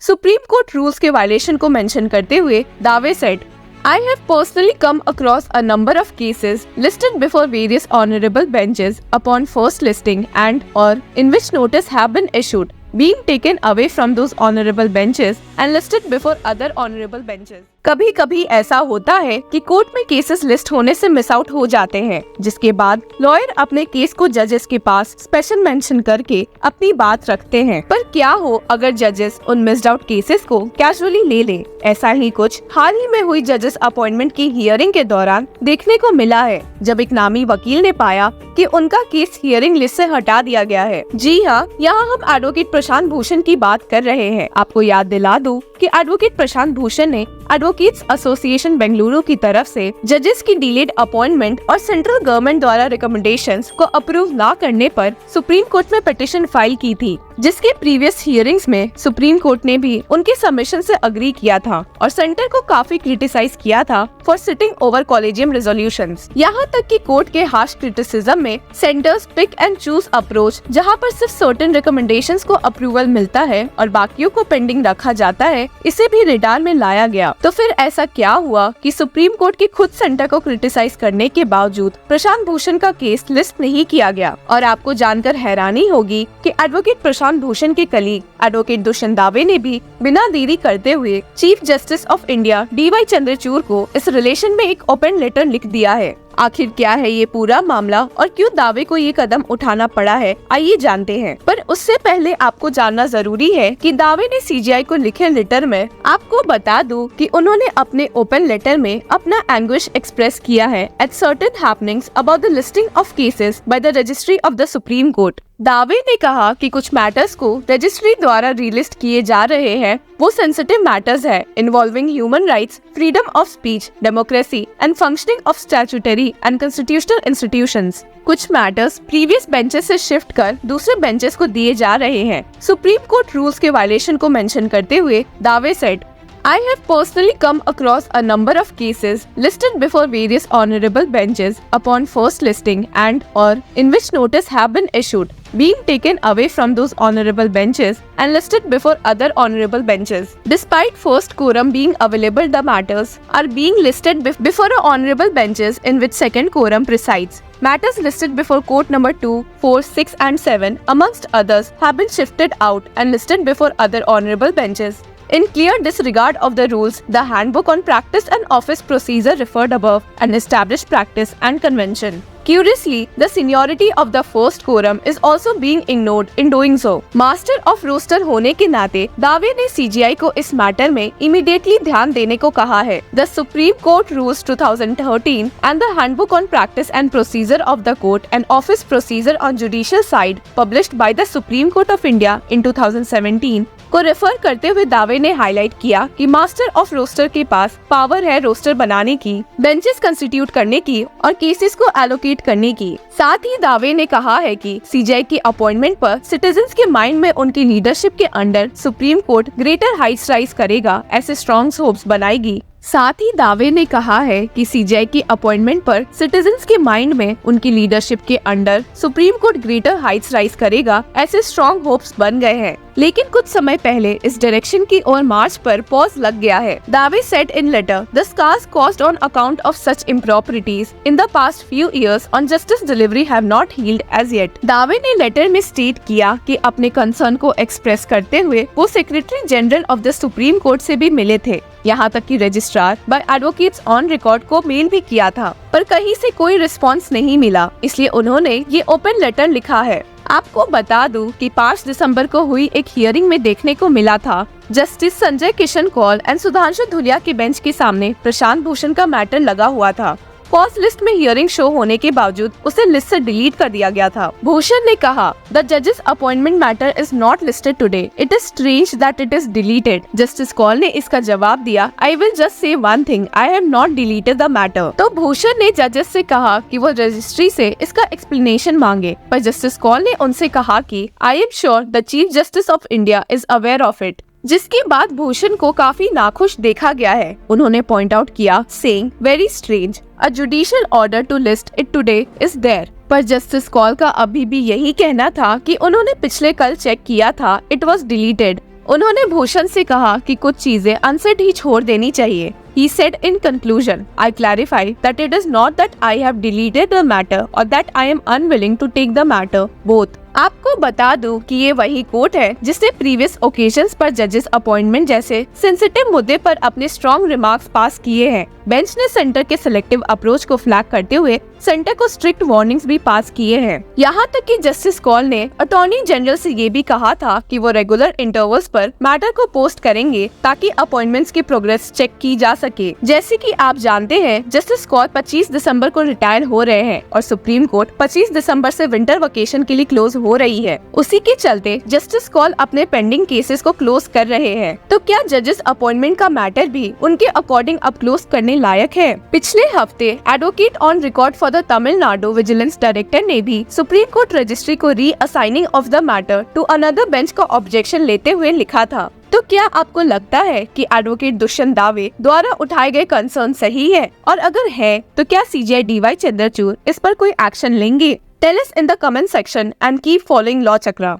Supreme court rules के violation को mention करते हुए दावे said, I have personally come across a number of cases listed before various honorable benches upon first listing and or in which notice have been issued, being taken away from those honorable benches and listed before other honorable benches. कभी कभी ऐसा होता है कि court में cases list होने से miss out हो जाते हैं, जिसके बाद लॉयर अपने केस को जजेस के पास स्पेशल मेंशन करके अपनी बात रखते हैं। पर क्या हो अगर जजेस उन मिस्ड आउट केसेस को कैजुअली ले ले? ऐसा ही कुछ हाल ही में हुई जजेस अपॉइंटमेंट की हियरिंग के दौरान देखने को मिला है, जब एक नामी वकील ने पाया कि उनका केस हियरिंग लिस्ट से हटा दिया गया है। जी हाँ, यहाँ हम एडवोकेट प्रशांत भूषण की बात कर रहे हैं। आपको याद दिला दूं कि एडवोकेट प्रशांत भूषण ने एडवोकेट्स एसोसिएशन बेंगलुरु की तरफ से जजेस की डिलेड अपॉइंटमेंट और सेंट्रल गवर्नमेंट द्वारा रिकमेंडेशंस को अप्रूव ना करने पर सुप्रीम कोर्ट में पिटीशन फाइल की थी, जिसके प्रीवियस हियरिंग्स में सुप्रीम कोर्ट ने भी उनके सबमिशन से अग्री किया था और सेंटर को काफी क्रिटिसाइज किया था for sitting over collegium resolutions. यहाँ तक कि कोर्ट के हार्श क्रिटिसिज्म में centre's pick and choose approach, जहाँ पर सिर्फ सर्टेन रिकमेंडेशंस को अप्रूवल मिलता है और बाकियों को पेंडिंग रखा जाता है, इसे भी रिडार में लाया गया। तो फिर ऐसा क्या हुआ कि सुप्रीम कोर्ट के खुद सेंटर को क्रिटिसाइज करने के बावजूद प्रशांत भूषण का केस लिस्ट नहीं किया गया? और आपको जानकर हैरानी होगी कि एडवोकेट प्रशांत भूषण के कलीग एडवोकेट दुष्यंत दावे ने भी बिना देरी करते हुए chief justice of India DY Chandrachud को इस रिलेशन में एक ओपन लेटर लिख दिया है। आखिर क्या है ये पूरा मामला और क्यों दावे को ये कदम उठाना पड़ा है, आइए जानते हैं। पर उससे पहले आपको जानना जरूरी है कि दावे ने CJI को लिखे लेटर में आपको बता दूं कि उन्होंने अपने ओपन लेटर में अपना एंग्विश एक्सप्रेस किया है at certain happenings about the listing of cases by the registry of the supreme court. दावे ने कहा कि कुछ मैटर्स को रजिस्ट्री द्वारा रिलिस्ट किए जा रहे हैं, वो सेंसिटिव मैटर्स है involving human rights, freedom of speech, democracy and functioning of statutory and constitutional institutions. कुछ मैटर्स प्रीवियस बेंचेस से शिफ्ट कर दूसरे बेंचेस को दिए जा रहे हैं। सुप्रीम कोर्ट रूल्स के वायलेशन को मेंशन करते हुए दावे said, I have personally come across a number of cases listed before various honorable benches upon first listing and or in which notice have been issued, being taken away from those honorable benches and listed before other honorable benches. Despite first quorum being available, the matters are being listed before honorable benches in which second quorum presides. Matters listed before court number 2, 4, 6 and 7 amongst others have been shifted out and listed before other honorable benches. In clear disregard of the rules, the handbook on practice and office procedure referred above, an established practice and convention. Curiously, the seniority of the first quorum is also being ignored in doing so. Master of roster होने के नाते दावे ने CJI को इस matter में immediately ध्यान देने को कहा है। The Supreme Court Rules 2013 and the Handbook on Practice and Procedure of the Court and Office Procedure on Judicial Side, published by the Supreme Court of India in 2017, को refer करते हुए दावे ने हाईलाइट किया कि मास्टर ऑफ रोस्टर के पास power है roster बनाने की, बेंचेस कंस्टिट्यूट करने की और केसेस को एलोकेट करने की। साथ ही दावे ने कहा है कि CJI की अपॉइंटमेंट पर सिटीजन्स के माइंड में उनकी लीडरशिप के under supreme court greater Heights rise करेगा, ऐसे स्ट्रॉन्ग होप्स बनाएगी। साथ ही दावे ने कहा है कि CJI की अपॉइंटमेंट पर सिटीजन्स के माइंड में उनकी लीडरशिप के under supreme court greater Heights rise करेगा, ऐसे स्ट्रॉन्ग होप्स बन गए हैं। लेकिन कुछ समय पहले इस डायरेक्शन की ओर मार्च पर पॉज लग गया है। Dave said in letter, the scars caused on account of such improprieties in the past few years on justice delivery have not healed as yet. Dave ने लेटर में स्टेट किया कि अपने कंसर्न को एक्सप्रेस करते हुए वो secretary general of the supreme court से भी मिले थे, यहाँ तक कि registrar by advocates on record को मेल भी किया था, पर कहीं से कोई रिस्पांस नहीं मिला, इसलिए उन्होंने ये ओपन लेटर लिखा है। आपको बता दूं कि 5 दिसंबर को हुई एक हियरिंग में देखने को मिला था जस्टिस संजय किशन कौल एंड सुधांशु धुलिया के बेंच के सामने प्रशांत भूषण का मैटर लगा हुआ था। पॉज लिस्ट में हियरिंग शो होने के बावजूद उसे लिस्ट से डिलीट कर दिया गया था। भूषण ने कहा, द जजेस appointment matter is not listed today, it is strange that it is deleted. Justice Kaul ने इसका जवाब दिया, I will just say one thing, I have not deleted the matter. तो भूषण ने जजेस से कहा कि वो रजिस्ट्री से इसका एक्सप्लेनेशन मांगे, पर जस्टिस कौल ने उनसे कहा कि I am sure the chief justice of India is aware of it. जिसके बाद भूषण को काफी नाखुश देखा गया है। उन्होंने पॉइंट आउट किया, saying very strange, a judicial order to list it today is there. पर जस्टिस कौल का अभी भी यही कहना था कि उन्होंने पिछले कल चेक किया था, इट वाज डिलीटेड। उन्होंने भूषण से कहा कि कुछ चीजें अनसेड ही छोड़ देनी चाहिए। He said in conclusion, I clarify that it is not that I have deleted the matter or that I am unwilling to take the matter, both. आपको बता दूं कि ये वही कोर्ट है जिसने प्रीवियस ओकेजन्स पर जजेस अपॉइंटमेंट जैसे सेंसिटिव मुद्दे पर अपने स्ट्रॉन्ग रिमार्क्स पास किए हैं। बेंच ने सेंटर के सिलेक्टिव अप्रोच को फ्लैग करते हुए सेंटर को स्ट्रिक्ट वार्निंग्स भी पास किए हैं। यहाँ तक कि जस्टिस कौल ने अटॉर्नी जनरल से ये भी कहा था कि वो रेगुलर इंटरवल्स पर मैटर को पोस्ट करेंगे ताकि अपॉइंटमेंट्स की प्रोग्रेस चेक की जा सके। जैसे कि आप जानते हैं, जस्टिस कौल 25 दिसंबर को रिटायर हो रहे हैं और सुप्रीम कोर्ट 25 दिसंबर से विंटर वेकेशन के लिए क्लोज हो रही है। उसी के चलते जस्टिस कौल अपने पेंडिंग केसेस को क्लोज कर रहे हैं। तो क्या जजेस अपॉइंटमेंट का मैटर भी उनके अकॉर्डिंग अब क्लोज करने लायक है? पिछले हफ्ते advocate on record for the Tamil Nadu vigilance director ने भी सुप्रीम कोर्ट रजिस्ट्री को reassigning of the matter to another bench का ऑब्जेक्शन लेते हुए लिखा था। तो क्या आपको लगता है कि एडवोकेट दुष्यंत दावे द्वारा उठाए गए कंसर्न सही है? और अगर है तो क्या सीजीआई डीवाई चंद्रचूड़ इस पर कोई एक्शन लेंगे? Tell us in the comment section and keep following Law Chakra.